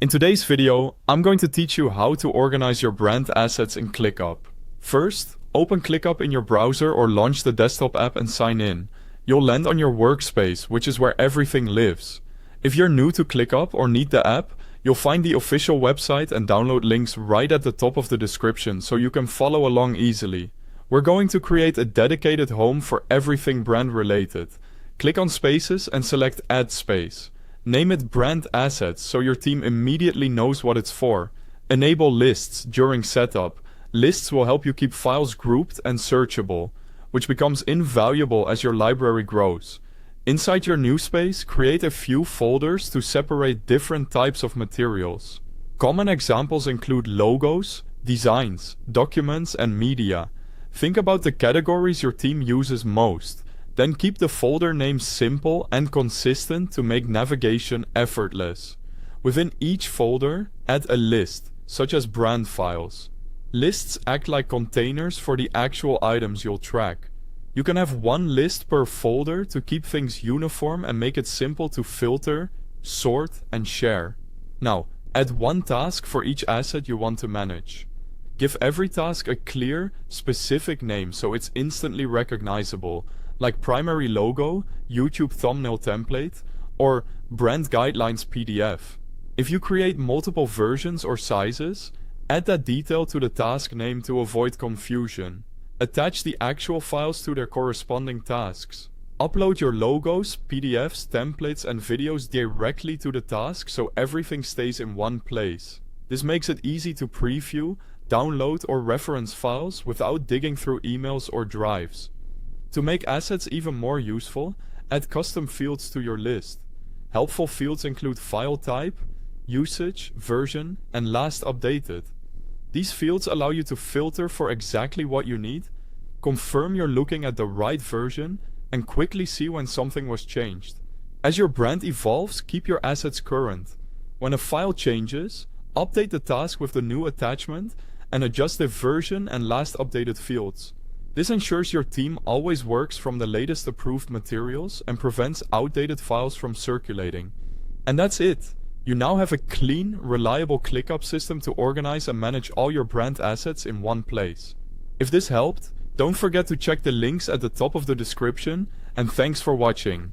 In today's video, I'm going to teach you how to organize your brand assets in ClickUp. First, open ClickUp in your browser or launch the desktop app and sign in. You'll land on your workspace, which is where everything lives. If you're new to ClickUp or need the app, you'll find the official website and download links right at the top of the description so you can follow along easily. We're going to create a dedicated home for everything brand related. Click on Spaces and select Add Space. Name it Brand Assets so your team immediately knows what it's for. Enable lists during setup. Lists will help you keep files grouped and searchable, which becomes invaluable as your library grows. Inside your new space, create a few folders to separate different types of materials. Common examples include logos, designs, documents, and media. Think about the categories your team uses most. Then keep the folder names simple and consistent to make navigation effortless. Within each folder, add a list, such as brand files. Lists act like containers for the actual items you'll track. You can have one list per folder to keep things uniform and make it simple to filter, sort, and share. Now, add one task for each asset you want to manage. Give every task a clear, specific name so it's instantly recognizable, like primary logo, YouTube thumbnail template, or brand guidelines PDF. If you create multiple versions or sizes, add that detail to the task name to avoid confusion. Attach the actual files to their corresponding tasks. Upload your logos, PDFs, templates, and videos directly to the task so everything stays in one place. This makes it easy to preview, download, or reference files without digging through emails or drives. To make assets even more useful, add custom fields to your list. Helpful fields include file type, usage, version, and last updated. These fields allow you to filter for exactly what you need, confirm you're looking at the right version, and quickly see when something was changed. As your brand evolves, keep your assets current. When a file changes, update the task with the new attachment and adjust the version and last updated fields. This ensures your team always works from the latest approved materials and prevents outdated files from circulating. And that's it! You now have a clean, reliable ClickUp system to organize and manage all your brand assets in one place. If this helped, don't forget to check the links at the top of the description, and thanks for watching.